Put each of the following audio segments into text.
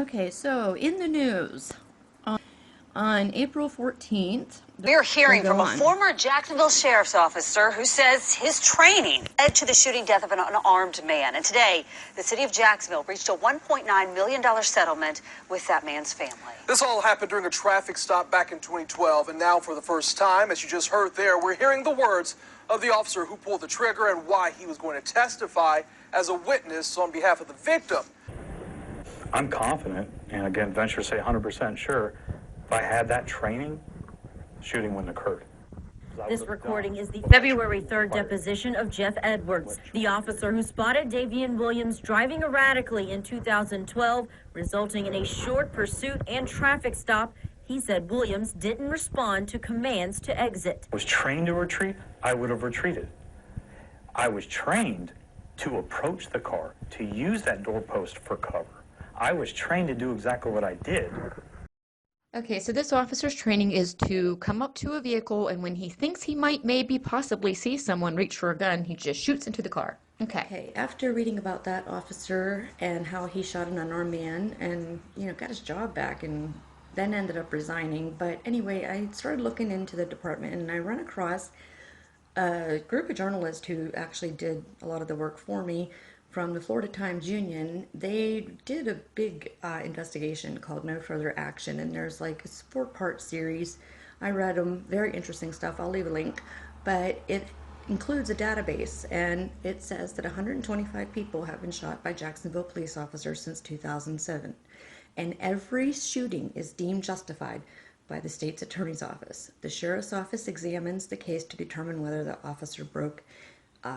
Okay, so in the news, on April 14th, we're hearing from a former Jacksonville sheriff's officer who says his training led to the shooting death of an unarmed man. And today, the city of Jacksonville reached a $1.9 million settlement with that man's family. This all happened during a traffic stop back in 2012. And now, for the first time, as you just heard there, we're hearing the words of the officer who pulled the trigger and why he was going to testify as a witness on behalf of the victim. I'm confident, and again, venture to say 100% sure, if I had that training, shooting wouldn't have occurred. This recording is the February 3rd deposition of Jeff Edwards, the officer who spotted Davian Williams driving erratically in 2012, resulting in a short pursuit and traffic stop. He said Williams didn't respond to commands to exit. I was trained to retreat, I would have retreated. I was trained to approach the car, to use that doorpost for cover. I was trained to do exactly what I did. Okay, so this officer's training is to come up to a vehicle, and when he thinks he might maybe possibly see someone reach for a gun, he just shoots into the car. Okay, after reading about that officer and how he shot an unarmed man and, got his job back and then ended up resigning. But anyway, I started looking into the department, and I ran across a group of journalists who actually did a lot of the work for me from the Florida Times Union. They did a big investigation called No Further Action, and there's like a 4-part series. I read them, very interesting stuff. I'll leave a link, but it includes a database, and it says that 125 people have been shot by Jacksonville police officers since 2007, and every shooting is deemed justified by the state's attorney's office. The sheriff's office examines the case to determine whether the officer broke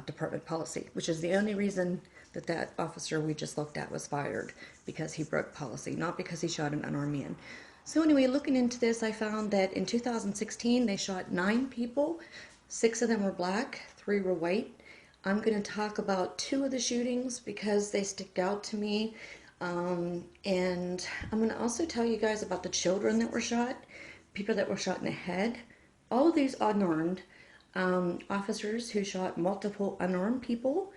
department policy, which is the only reason that officer we just looked at was fired, because he broke policy, not because he shot an unarmed man. So anyway, looking into this, I found that in 2016 they shot 9 people. 6 of them were black, 3 were white. I'm going to talk about 2 of the shootings because they stick out to me, and I'm going to also tell you guys about the children that were shot, people that were shot in the head. All of these unarmed officers who shot multiple unarmed people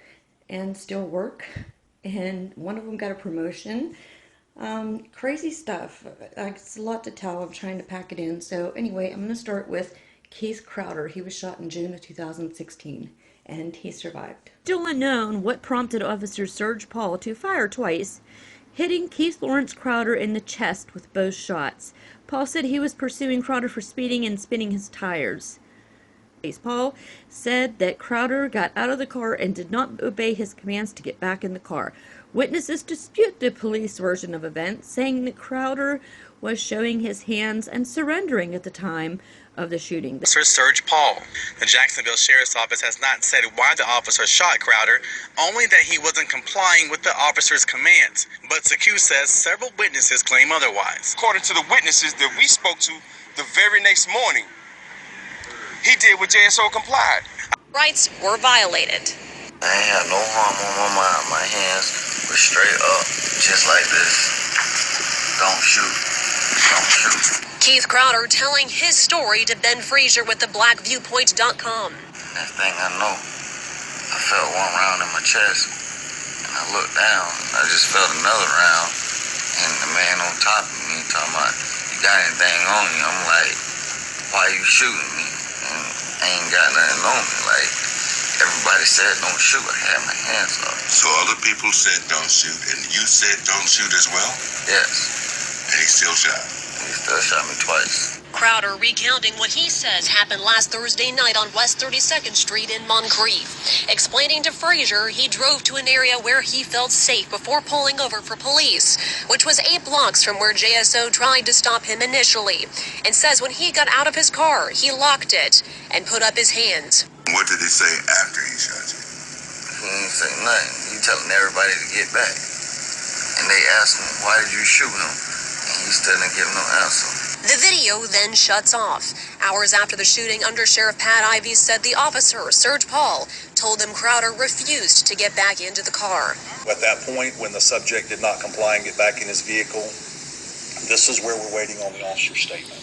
and still work, and one of them got a promotion. Crazy stuff. It's a lot to tell. I'm trying to pack it in. So anyway, I'm going to start with Keith Crowder. He was shot in June of 2016, and he survived. Still unknown what prompted Officer Serge Paul to fire twice, hitting Keith Lawrence Crowder in the chest with both shots. Paul said he was pursuing Crowder for speeding and spinning his tires. Paul said that Crowder got out of the car and did not obey his commands to get back in the car. Witnesses dispute the police version of events, saying that Crowder was showing his hands and surrendering at the time of the shooting. Officer Serge Paul. The Jacksonville Sheriff's Office has not said why the officer shot Crowder, only that he wasn't complying with the officer's commands. But Secu says several witnesses claim otherwise. According to the witnesses that we spoke to the very next morning, he did what JSO complied. Rights were violated. I ain't had no harm on my mind. My hands were straight up, just like this. Don't shoot. Don't shoot. Keith Crowder telling his story to Ben Frazier with theblackviewpoint.com. Next thing I know, I felt one round in my chest, and I looked down, and I just felt another round, and the man on top of me talking about, you got anything on you? I'm like, why are you shooting me? And I ain't got nothing on me. Like, everybody said don't shoot. I had my hands up. So other people said don't shoot, and you said don't shoot as well? Yes. And he still shot? He still shot me twice. Crowder recounting what he says happened last Thursday night on West 32nd Street in Moncrief. Explaining to Frazier he drove to an area where he felt safe before pulling over for police, which was 8 blocks from where JSO tried to stop him initially, and says when he got out of his car, he locked it and put up his hands. What did he say after he shot you? He didn't say nothing. He telling everybody to get back. And they asked him, why did you shoot him? And he still didn't give no answer. The video then shuts off. Hours after the shooting, Under Sheriff Pat Ivey said the officer, Serge Paul, told him Crowder refused to get back into the car. At that point, when the subject did not comply and get back in his vehicle, this is where we're waiting on the officer's statement.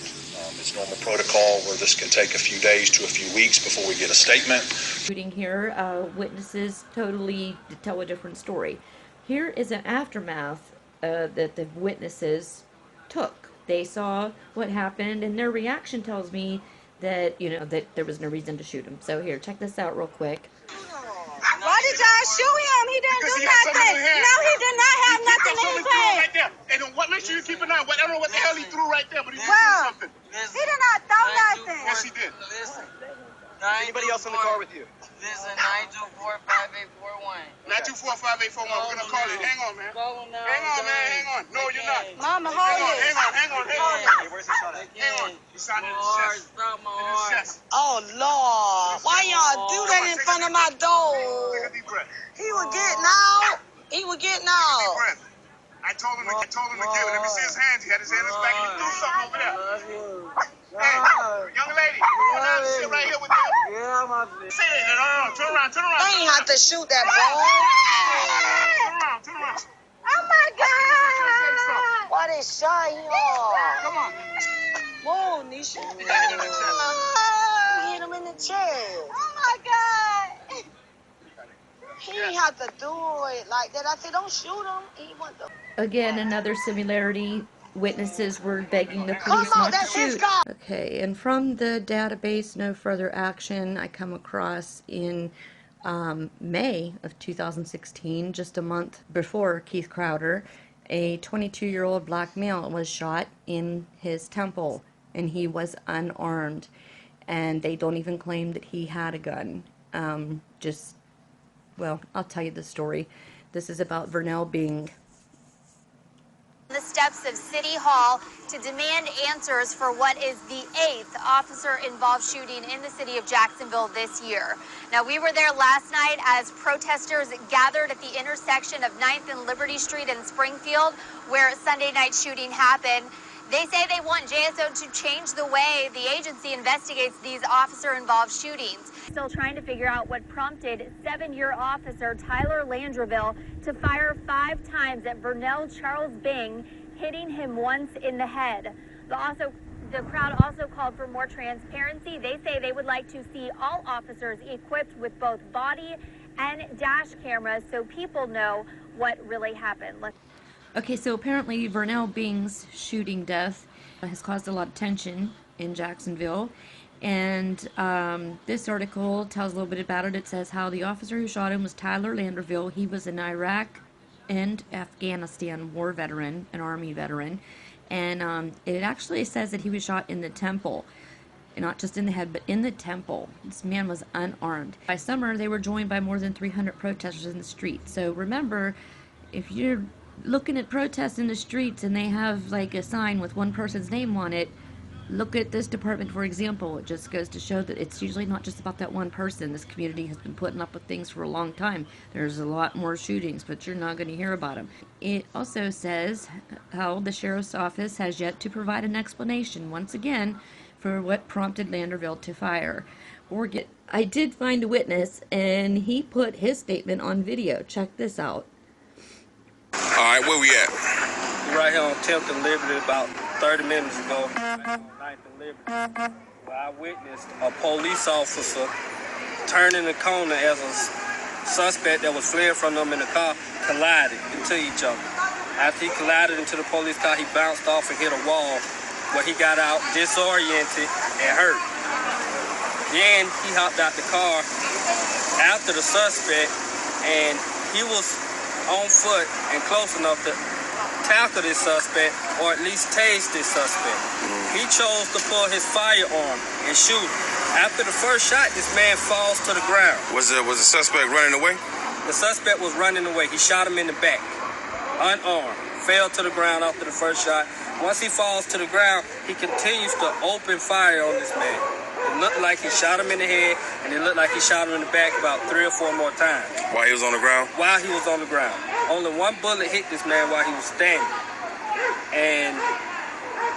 It's normal protocol where this can take a few days to a few weeks before we get a statement. Shooting here, witnesses totally tell a different story. Here is an aftermath that the witnesses took. They saw what happened, and their reaction tells me that, you know, that there was no reason to shoot him. So here, check this out real quick. Why did y'all shoot him? He didn't do nothing. No, he did not have nothing in his hand. Right there. And what makes sure you keep an eye? I don't know what the hell he threw right there, but he did something. He did not throw nothing. Yes, he did. Listen. Anybody else in the car with you? Listen, 924-5841. 924-5841. We're gonna call it. Hang on, man. Call him now. Hang on, man. Hang on. No, you're not. Mama, hold it. Hang on. Where's the shot at? Hang on. He shot in his chest. Stop my In his heart. chest. Oh, Lord. Why y'all do that in front of my door? Take a deep breath. He was getting out. He was getting Take a deep out. breath. I told him to give it. Let me see his hands. He had his hand in his back and he threw something over there. Hey, young lady, you want to sit right here with them? Yeah, my bitch. Say it. No. Turn around. They ain't have to shoot that boy. Turn around. Oh, my God. Why they shot him? Come on. Whoa, Nisha. He got hit in the chest. He hit him in the chest. Oh, my God. He didn't have to do it like that. I said, don't shoot him. He went to... Again, another similarity. Witnesses were begging the police not to shoot. Okay, and from the database, no further action, I come across in May of 2016, just a month before Keith Crowder, a 22-year-old black male was shot in his temple, and he was unarmed. And they don't even claim that he had a gun. Well, I'll tell you the story. This is about Vernell Bing. The steps of City Hall to demand answers for what is the 8th officer-involved shooting in the city of Jacksonville this year. Now, we were there last night as protesters gathered at the intersection of 9th and Liberty Street in Springfield, where Sunday night shooting happened. They say they want JSO to change the way the agency investigates these officer-involved shootings. Still trying to figure out what prompted 7-year officer Tyler Landreville to fire 5 times at Vernell Charles Bing, hitting him once in the head. The crowd also called for more transparency. They say they would like to see all officers equipped with both body and dash cameras so people know what really happened. Okay, so apparently Vernell Bing's shooting death has caused a lot of tension in Jacksonville. And this article tells a little bit about it. It says how the officer who shot him was Tyler Landreville. He was an Iraq and Afghanistan war veteran, an Army veteran. And it actually says that he was shot in the temple. And not just in the head, but in the temple. This man was unarmed. By summer, they were joined by more than 300 protesters in the street. So remember, if you're looking at protests in the streets and they have like a sign with one person's name on it, look at this department, for example. It just goes to show that it's usually not just about that one person. This community has been putting up with things for a long time. There's a lot more shootings, but you're not going to hear about them. It also says how the sheriff's office has yet to provide an explanation, once again, for what prompted Landreville to fire. I did find a witness, and he put his statement on video. Check this out. All right, where we at? Right here on 10th and Liberty about 30 minutes ago. On 9th and Liberty, where I witnessed a police officer turning the corner as a suspect that was fleeing from them in the car collided into each other. After he collided into the police car, he bounced off and hit a wall where he got out disoriented and hurt. Then he hopped out the car after the suspect, and he was on foot and close enough to tackle this suspect or at least tase this suspect. He chose to pull his firearm and shoot. After the first shot, this man falls to the ground. Was the suspect running away? The suspect was running away. He shot him in the back, unarmed, fell to the ground after the first shot. Once he falls to the ground, he continues to open fire on this man. It looked like he shot him in the head, and it looked like he shot him in the back about 3 or 4 more times. While he was on the ground? While he was on the ground. Only one bullet hit this man while he was standing. And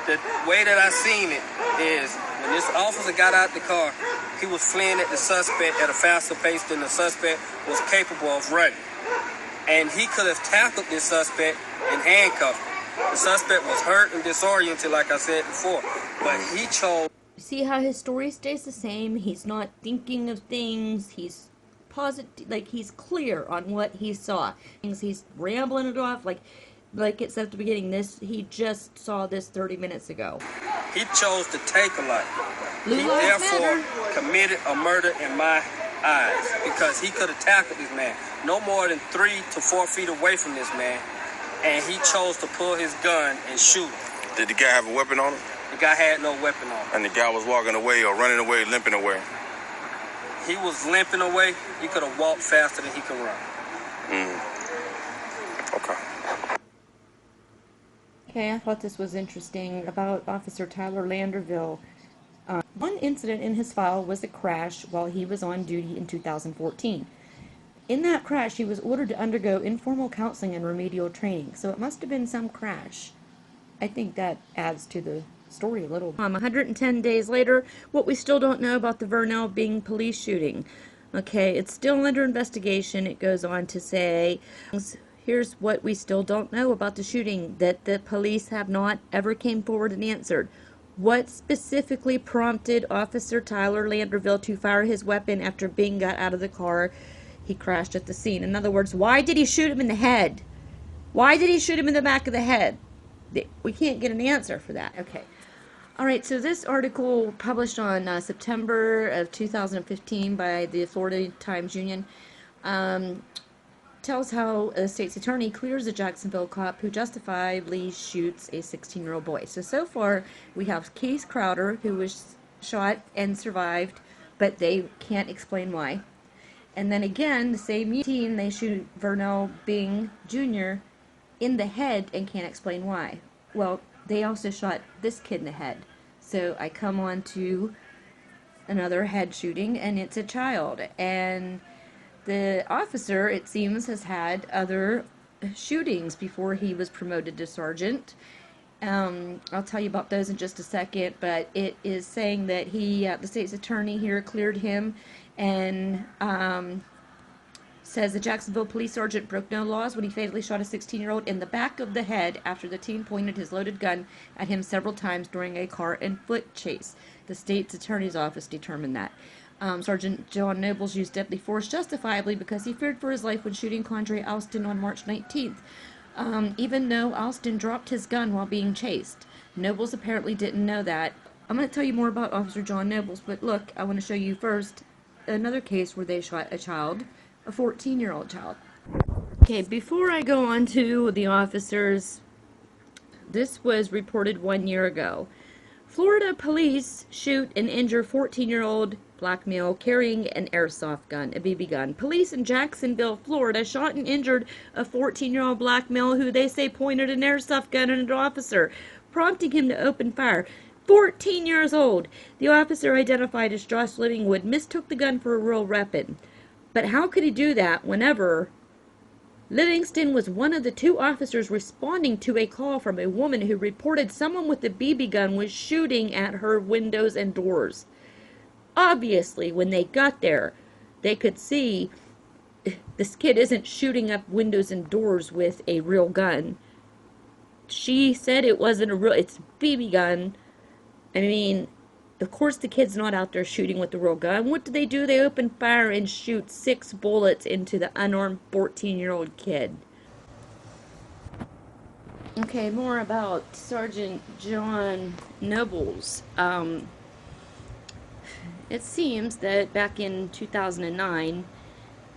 the way that I seen it is, when this officer got out the car, he was fleeing at the suspect at a faster pace than the suspect was capable of running. And he could have tackled this suspect and handcuffed him. The suspect was hurt and disoriented, like I said before, but he chose. See how his story stays the same? He's not thinking of things. He's positive, like he's clear on what he saw. He's rambling it off. Like, like it said at the beginning, he just saw this 30 minutes ago. He chose to take a life. Blue He lives therefore matter. committed a murder in my eyes because he could have tackled this man no more than 3 to 4 feet away from this man, and he chose to pull his gun and shoot him. Did the guy have a weapon on him? The guy had no weapon on him. And the guy was walking away or running away, limping away? He was limping away. He could have walked faster than he could run. Okay. Okay, I thought this was interesting about Officer Tyler Landerville. One incident in his file was a crash while he was on duty in 2014. In that crash, he was ordered to undergo informal counseling and remedial training, so it must have been some crash. I think that adds to the story a little. 110 days later, what we still don't know about the Vernell Bing police shooting. Okay, it's still under investigation. It goes on to say, here's what we still don't know about the shooting that the police have not ever came forward and answered. What specifically prompted Officer Tyler Landerville to fire his weapon after Bing got out of the car he crashed at the scene? In other words, why did he shoot him in the head? Why did he shoot him in the back of the head? We can't get an answer for that. Okay. All right, so this article published on September of 2015 by the Florida Times-Union tells how a state's attorney clears a Jacksonville cop who justifiably shoots a 16-year-old boy. So far, we have Case Crowder, who was shot and survived, but they can't explain why. And then again, the same team, they shoot Vernell Bing Jr. in the head and can't explain why. Well, they also shot this kid in the head. So I come on to another head shooting, and it's a child. And the officer, it seems, has had other shootings before he was promoted to sergeant. I'll tell you about those in just a second, but it is saying that the state's attorney here cleared him and says the Jacksonville police sergeant broke no laws when he fatally shot a 16-year-old in the back of the head after the teen pointed his loaded gun at him several times during a car and foot chase. The state's attorney's office determined that. Sergeant John Nobles used deadly force justifiably because he feared for his life when shooting Condre Alston on March 19th, even though Alston dropped his gun while being chased. Nobles apparently didn't know that. I'm going to tell you more about Officer John Nobles, but look, I want to show you first another case where they shot a child, a 14-year-old child. Okay, before I go on to the officers, this was reported 1 year ago. Florida police shoot and injure 14-year-old black male carrying an airsoft gun, a BB gun. Police in Jacksonville, Florida, shot and injured a 14-year-old black male who they say pointed an airsoft gun at an officer, prompting him to open fire. 14 years old. The officer, identified as Josh Livingwood, mistook the gun for a real weapon. But how could he do that whenever Livingston was one of the 2 officers responding to a call from a woman who reported someone with a BB gun was shooting at her windows and doors? Obviously, when they got there, they could see this kid isn't shooting up windows and doors with a real gun. She said it wasn't it's a BB gun. I mean, of course the kid's not out there shooting with the real gun. What do? They open fire and shoot 6 bullets into the unarmed 14-year-old kid. Okay, more about Sergeant John Nobles. It seems that back in 2009,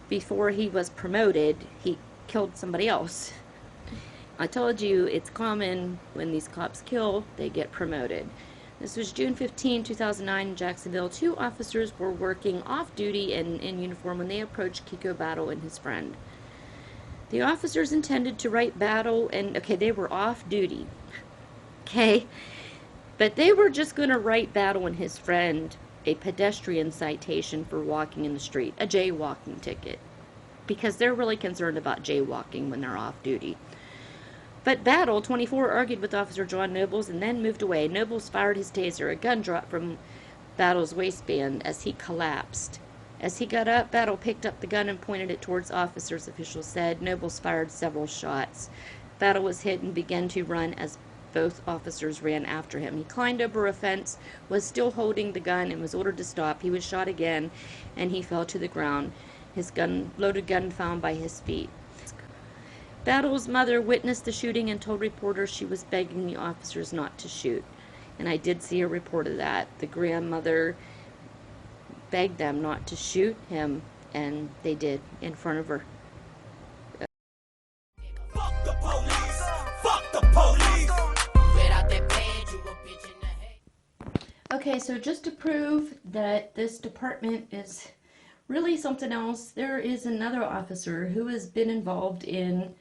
before he was promoted, he killed somebody else. I told you it's common when these cops kill, they get promoted. This was June 15, 2009 in Jacksonville. 2 officers were working off-duty and in uniform when they approached Kiko Battle and his friend. The officers intended to write Battle and, okay, they were off-duty, okay? But they were just going to write Battle and his friend a pedestrian citation for walking in the street, a jaywalking ticket, because they're really concerned about jaywalking when they're off-duty. But Battle, 24, argued with Officer John Nobles and then moved away. Nobles fired his taser. A gun dropped from Battle's waistband as he collapsed. As he got up, Battle picked up the gun and pointed it towards officers, officials said. Nobles fired several shots. Battle was hit and began to run as both officers ran after him. He climbed over a fence, was still holding the gun, and was ordered to stop. He was shot again, and he fell to the ground. His loaded gun found by his feet. Battle's mother witnessed the shooting and told reporters she was begging the officers not to shoot. And I did see a report of that. The grandmother begged them not to shoot him, and they did in front of her. Fuck the police. Fuck the police. Without that badge, you a bitch in the head. Okay, so just to prove that this department is really something else, there is another officer who has been involved in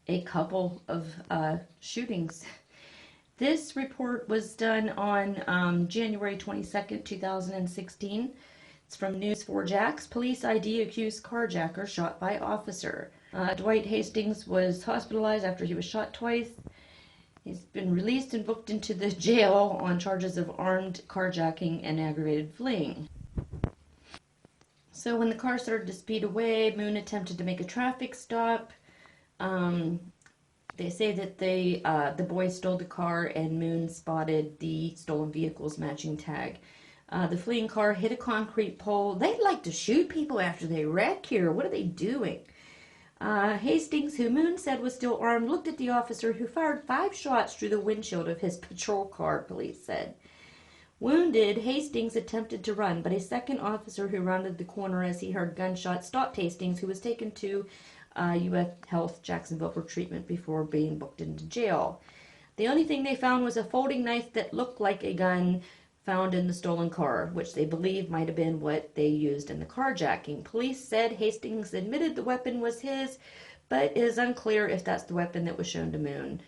a couple of shootings. This report was done on January 22nd, 2016. It's from News4Jax. Police ID accused carjacker shot by officer. Dwight Hastings was hospitalized after he was shot twice. He's been released and booked into the jail on charges of armed carjacking and aggravated fleeing. So when the car started to speed away, Moon attempted to make a traffic stop. They say that the boys stole the car and Moon spotted the stolen vehicle's matching tag. The fleeing car hit a concrete pole. They'd like to shoot people after they wreck here. What are they doing? Hastings, who Moon said was still armed, looked at the officer who fired 5 shots through the windshield of his patrol car, police said. Wounded, Hastings attempted to run, but a second officer who rounded the corner as he heard gunshots stopped Hastings, who was taken to U.S. Health Jacksonville for treatment before being booked into jail. The only thing they found was a folding knife that looked like a gun found in the stolen car, which they believe might have been what they used in the carjacking. Police said Hastings admitted the weapon was his, but it is unclear if that's the weapon that was shown to Moon.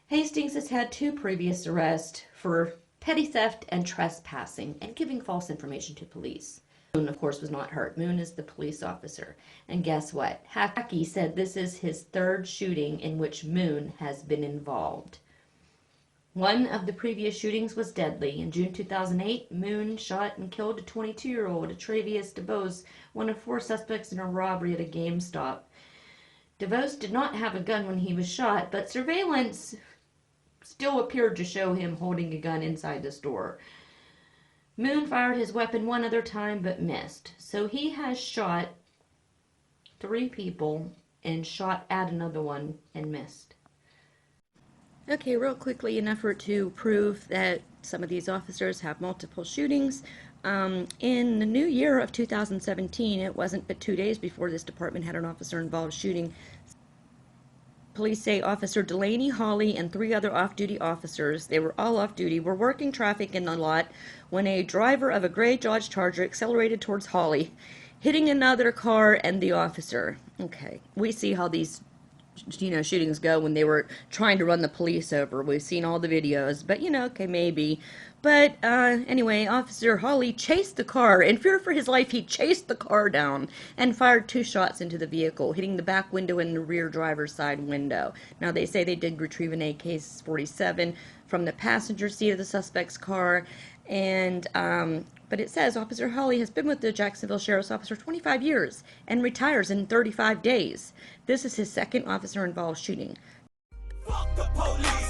Hastings has had 2 previous arrests for petty theft and trespassing and giving false information to police. Moon, of course, was not hurt. Moon is the police officer. And guess what? Hackey said this is his 3rd shooting in which Moon has been involved. One of the previous shootings was deadly. In June 2008, Moon shot and killed a 22-year-old, Travius DeVos, one of 4 suspects in a robbery at a GameStop. DeVos did not have a gun when he was shot, but surveillance still appeared to show him holding a gun inside the store. Moon fired his weapon one other time but missed. So he has shot 3 people and shot at another one and missed. Okay, real quickly, an effort to prove that some of these officers have multiple shootings. In the new year of 2017, it wasn't but 2 days before this department had an officer-involved shooting. Police say Officer Delaney Hawley and 3 other off-duty officers, they were all off-duty, were working traffic in the lot when a driver of a gray Dodge Charger accelerated towards Hawley, hitting another car and the officer. Okay, we see how these shootings go when they were trying to run the police over. We've seen all the videos, but okay, maybe. But anyway, Officer Hawley chased the car. In fear for his life, he chased the car down and fired 2 shots into the vehicle, hitting the back window and the rear driver's side window. Now, they say they did retrieve an AK-47 from the passenger seat of the suspect's car, and but it says Officer Hawley has been with the Jacksonville Sheriff's Office for 25 years and retires in 35 days. This is his 2nd officer-involved shooting. Fuck the police.